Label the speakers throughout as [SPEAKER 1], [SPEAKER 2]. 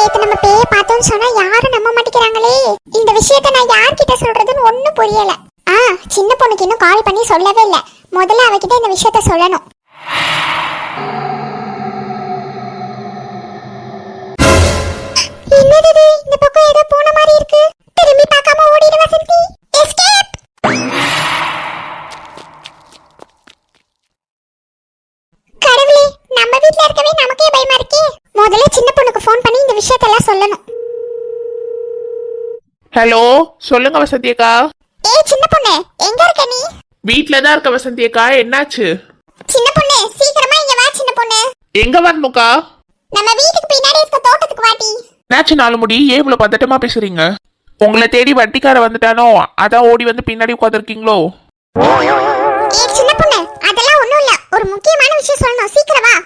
[SPEAKER 1] நேத்து நம்ம பேய பார்த்தோம்னு சொன்னா யாரும் நம்ப மாட்டேங்கிறாங்களே. இந்த விஷயத்தை நான் யார்கிட்ட சொல்றதுன்னு ஒண்ணும் புரியல. சின்ன பொண்ணுக்கு இன்னும் கால் பண்ணி சொல்லவே இல்ல. முதல்ல அவகிட்ட இந்த விஷயத்த சொல்லணும். என்னது இந்த பக்கம் ஏதோ போன மாதிரி இருக்கு. திரும்பி பார்க்காம ஓடிடு வசந்தி. எஸ்கேப். கடவுளே, நம்ம வீட்ல இருக்கவே நமக்கே பயமா இருக்கே. முதல்ல சின்ன பொண்ணுக்கு ஃபோன் பண்ணி இந்த விஷயத்தெல்லாம் சொல்லணும்.
[SPEAKER 2] ஹலோ, சொல்லுங்க வசந்தி அக்கா.
[SPEAKER 1] ஏய் சின்ன பொண்ணு, எங்க இருக்க நீ?
[SPEAKER 2] வீட்ல தான் இருக்க வசந்தி அக்கா. என்னாச்சு?
[SPEAKER 1] சின்ன பொண்ணு சீக்கிரமா இங்க வா. சின்ன பொண்ணு
[SPEAKER 2] எங்க வரணும்க்கா?
[SPEAKER 1] நம்ம வீட்டுக்கு பின்னாடி இருக்க தோட்டத்துக்கு வாடி.
[SPEAKER 2] என்னாச்சு நாலு முடி, ஏன் இவ்வளவு பதட்டமா பேசுறீங்க? உங்களை தேடி வட்டிக்கார வந்துட்டானோ, அதான் ஓடி வந்து பின்னாடி உட்காந்துருக்கீங்களோ?
[SPEAKER 1] ஏய் சின்ன பொண்ணு, அதெல்லாம் ஒண்ணும் இல்ல. ஒரு முக்கியமான விஷயம் சொல்லணும். சீக்கிரம் வா.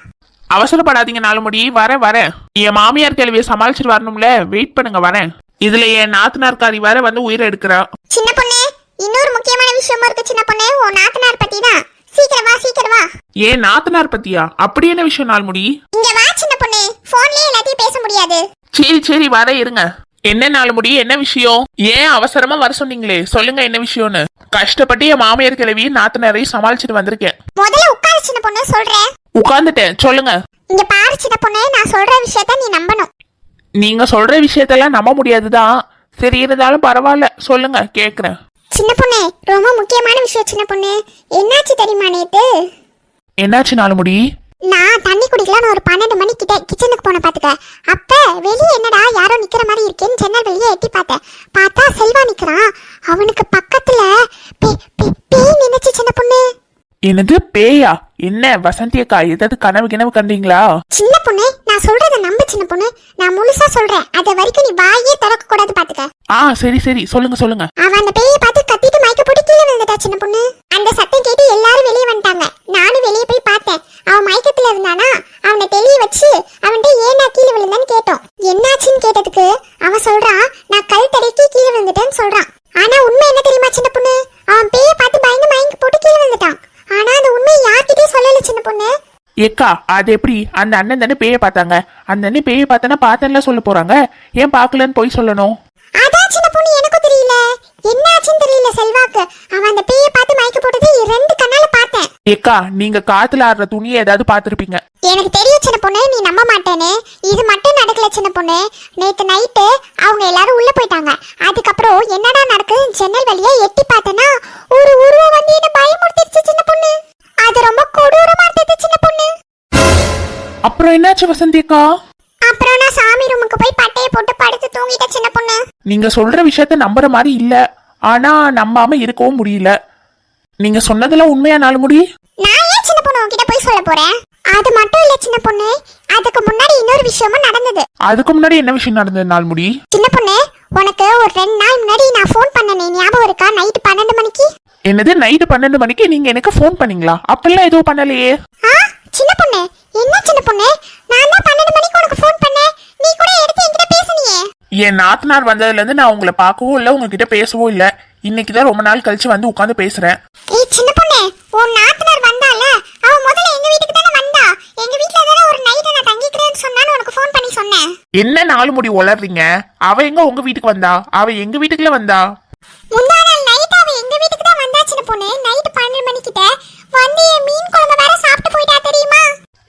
[SPEAKER 2] அவசரப்படாதீங்க நாலு முடி, வரேன். என் மாமியார் கேள்வியை சமாளிச்சுட்டு வரணும்ல, வெயிட் பண்ணுங்க, வரேன். இதுல என் நாத்தனார்காரி வேற வந்து உயிரை எடுக்கிறா.
[SPEAKER 1] சின்ன பொண்ணு, இன்னொரு முக்கியமான விஷயமா இருக்கு சின்ன பொண்ணு. உன் நாத்தனார் பத்தி தான். சீக்கிரம் வா, சீக்கிரம் வா.
[SPEAKER 2] ஏன் நாத்தனார் பத்தியா? அப்படி என்ன விஷயம் நாலு முடி?
[SPEAKER 1] இங்க வா சின்ன பொண்ணு. போன்லயே எல்லாத்தையும் பேச முடியாது.
[SPEAKER 2] சரி வர இருங்க. என்ன நாலு முடி, என்ன விஷயம்? ஏன் அவசரமா வர சொன்னீங்களே, சொல்லுங்க என்ன விஷயம்னு. கஷ்டப்பட்டு என் மாமியார் கிழவி நாத்தனாரையும் சமாளிச்சுட்டு வந்திருக்கேன்.
[SPEAKER 1] முதல்ல உட்காரு சின்ன பொண்ணு, சொல்றேன்.
[SPEAKER 2] உட்கார்ந்துட்டேன், சொல்லுங்க.
[SPEAKER 1] இங்க பாரு சின்ன பொண்ணு, நான் சொல்ற விஷயத்த நீ நம்பணும்.
[SPEAKER 2] நீங்க சொல்ற விஷயத்தெல்லாம் நம்ப முடியாதுதான். சரி இருந்தாலும் பரவாயில்ல, சொல்லுங்க, கேக்குறேன்.
[SPEAKER 1] சின்ன பொண்ணு, ரொம்ப முக்கியமான விஷயம் சின்ன பொண்ணு. என்னாச்சு தெரியுமா நேத்து?
[SPEAKER 2] என்னாச்சு நாலு முடி?
[SPEAKER 1] நான் தண்ணி குடிக்கலான்னு ஒரு 12 மணி கிட்ட கிச்சனுக்கு போன பாத்துக்க. அப்ப வெளியே என்னடா யாரோ நிக்கிற மாதிரி இருக்கேன்னு ஜன்னல் வெளியே எட்டி பார்த்தேன். பார்த்தா செல்வா நிக்கிறான். அவனுக்கு பக்கத்துல பேய் நினைச்சு சின்ன பொண்ணு.
[SPEAKER 2] என்னது பேயா? என்ன வசந்தி அக்கா, ஏதாவது கனவு கண்டீங்களா?
[SPEAKER 1] சின்ன பொண்ணு, நான் சொல்றத நம்பு சின்ன பொண்ணு. நான் முழுசா சொல்றேன். அது வரைக்கும் நீ வாயே திறக்க கூடாது பாத்துக்க.
[SPEAKER 2] சரி சொல்லுங்க.
[SPEAKER 1] அவன் அந்த பேயை பார்த்து கத்திட்டு மயக்க போட்டு கீழே விழுந்துட்டா சின்ன பொண்ணு. அந்த சத்தம் கேட்டு எல்லாரும் வெளியே வந்துட்டாங்க. நானும் வெளியே போய் பார்த்தேன். அவன் மயக்கத்துல இருந்தானா, அவனை தெளிய வச்சு அவன்கிட்ட ஏன்னா கீழே விழுந்தான்னு கேட்டோம். என்னாச்சுன்னு கேட்டதுக்கு அவன் சொல்றான், நான் கல் தடைக்கு கீழே விழுந்துட்டேன்னு சொல்றான். ஆனா உண்மை என்ன தெரியுமா சின்ன பொண்ணு? அவன் பேயை பார்த்து பயந்து மயங்கி போட்டு கீழே விழுந்துட்டான். ஆனா அந்த உண்மை யார்கிட்டயே சொல்லல சின்ன பொண்ணு.
[SPEAKER 2] ஏக்கா, அது எப்படி? அந்த அண்ணன் தானே பேய பார்த்தாங்க. அந்த அண்ணன் பேய பார்த்தனா பார்த்தேன்ல சொல்ல போறாங்க. ஏன் பார்க்கலன்னு போய் சொல்லணும்?
[SPEAKER 1] அதான் சின்ன பொண்ணு, எனக்கும் தெரியல. என்னாச்சுன்னு தெரியல செல்வாக்கு. அவன் அந்த பேயை பார்த்து மயக்க போட்டது 2 கண்ணால பார்த்தேன்.
[SPEAKER 2] ஏக்கா, நீங்க காத்துல ஆடுற துணியை ஏதாவது பார்த்திருப்பீங்க.
[SPEAKER 1] எனக்கு தெரியும் சின்ன பொண்ணு, நீ நம்ப மாட்டேன்னு. இது மட்டும் நடக்கல சின்ன பொண்ணு. நேத்து நைட்டு அவங்க எல்லாரும் உள்ள போயிட்டாங்க. அதுக்கப்புறம் என்னடா நடக்குது ஜன்னல் வழியா எட்டி பார்த்தனா, ஒரு உருவம் வந்து என்ன பயமுறுத்திடுச்சு சின்ன பொண்ணு. அது ரொம்ப கொடூரமா இருந்தது சின்ன பொண்ணு.
[SPEAKER 2] அப்புறம் என்னாச்சு வசந்தி அக்கா?
[SPEAKER 1] அப்புறம் நான் சாமி ரூமுக்கு போய் பட்டைய போட்டு படுத்து தூங்கிட்டேன் சின்ன பொண்ணு.
[SPEAKER 2] நீங்க சொல்ற விஷயத்த நம்புற மாதிரி இல்ல, ஆனா நம்பாம இருக்கவும் முடியல. நீங்க சொன்னதெல்லாம் உண்மையா நாலு முடி?
[SPEAKER 1] நான் ஏன் சின்ன பொண்ணு உன்கிட்ட போய் சொல்ல போறேன்? அது மட்டும் இல்ல சின்ன பொண்ணு, அதுக்கு முன்னாடி இன்னொரு விஷயமும் நடந்தது.
[SPEAKER 2] அதுக்கு முன்னாடி என்ன விஷயம் நடந்தது நாலு முடி?
[SPEAKER 1] சின்ன பொண்ணு, உனக்கு ஒரு 2 நாள் முன்னாடி நான் ஃபோன் பண்ணனே, ஞாபகம் இருக்கா? நைட் 12 மணிக்கு.
[SPEAKER 2] என்னது, நைட்டு 12 மணிக்கு நீங்க எனக்கு ஃபோன் பண்ணீங்களா? அப்பெல்லாம் எதுவும் பண்ணலையே.
[SPEAKER 1] சின்ன பொண்ணு, என்ன சின்ன பொண்ணு, நான் தான் 12 மணிக்கு உனக்கு ஃபோன் பண்ணேன். நீ கூட எடுத்து என்கிட்ட பேசுனியே.
[SPEAKER 2] என் நாத்தனார் வந்ததுல இருந்து நான் உங்களை பார்க்கவும் இல்ல, உங்ககிட்ட பேசவும் இல்ல. இன்னைக்குதான் ரொம்ப நாள் கழிச்சு வந்து உட்காந்து பேசுறேன்.
[SPEAKER 1] ஏய் சின்ன பொண்ணு, உன் நாத்தனார் வந்தால, அவ முதல்ல எங்க வீட்டுக்கு தானே வந்தா. எங்க வீட்ல தான ஒரு நைட் நான் தங்கிக்கிறேன்னு சொன்னான்னு உனக்கு ஃபோன் பண்ணி சொன்னேன்.
[SPEAKER 2] என்ன நாலு முடி உளறீங்க? அவ எங்க உங்க வீட்டுக்கு வந்தா? அவ எங்க வீட்டுக்குள்ள வந்தா.
[SPEAKER 1] முந்தா நாள் நைட் அவ எங்க வீட்டுக்கு தான் வந்தா சின்ன பொண்ணு. நைட் 12 மணிக்கிட்ட வந்து மீன் குழம்பு வேற சாப்பிட்டு போயிட்டா தெரியுமா?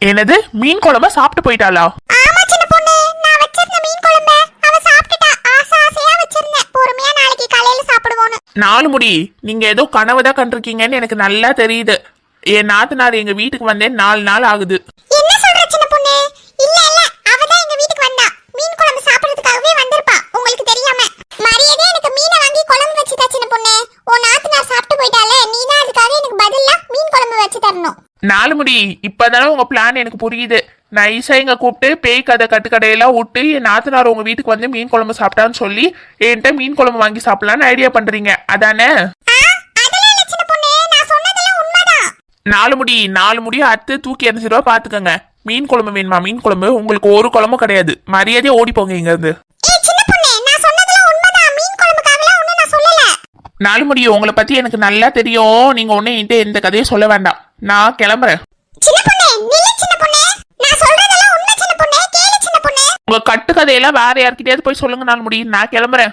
[SPEAKER 2] என்னது, மீன் குழம்பு சாப்பிட்டு போயிட்டாளா?
[SPEAKER 1] ஆமா சின்ன பொண்ணு, நான் வச்சிருந்த மீன் குழம்பு அவ சாப்பிட்டுட்டா. ஆசையா வச்சிருந்தேன், பொறுமையா நாளைக்கு காலையில சாப்பிடுவோன்னு.
[SPEAKER 2] நாலு முடி, நீங்க ஏதோ கனவுதான் கண்டிருக்கீங்கன்னு எனக்கு நல்லா தெரியுது. என் நாத்தனார் எங்க வீட்டுக்கு வந்தே 4 நாள் ஆகுது.
[SPEAKER 1] என்ன சொல்ற சின்ன பொண்ணு? இல்ல அவதான் எங்க வீட்டுக்கு வந்தா. மீன் குழம்பு சாப்பிடுறதுக்காகவே வந்திருப்பா, உங்களுக்கு தெரியாம. மரியாதை எனக்கு மீனை வாங்கி குழம்பு வச்சுட்டா சின்ன பொண்ணு. உன் நாத்தனார் சாப்பிட்டு போயிட்டாலே, நீதான் அதுக்காக எனக்கு பதிலா மீன் குழம்பு வச்சு தரணும்.
[SPEAKER 2] நாலு முடி, இப்பதானே உங்க பிளான் எனக்கு புரியுது. நைஸா இங்க கூப்பிட்டு பேய் கதை கட்டுக்கடையெல்லாம் விட்டு என் நாத்தனார் உங்க வீட்டுக்கு வந்து மீன் குழம்பு சாப்பிட்டான்னு சொல்லி என்கிட்ட மீன் குழம்பு வாங்கி சாப்பிடலான்னு ஐடியா பண்றீங்க, அதானே? நாலு முடியும் அத்து தூக்கி எரிஞ்சிருவா பாத்துக்கங்க. மீன் குழம்பு வேணுமா? மீன் குழம்பு உங்களுக்கு ஒரு குழம்பும் கிடையாது. மரியாதையா ஓடி போங்க இங்க இருந்து. நாலு முடியும், உங்களை பத்தி எனக்கு நல்லா தெரியும். நீங்க ஒண்ணு என்கிட்ட எந்த கதையும் சொல்ல வேண்டாம். நான் கிளம்புறேன். உங்க கட்டுக்கதையெல்லாம் வேற யார்கிட்டயாவது போய் சொல்லுங்க, நான் முடியும். நான் கிளம்புறேன்.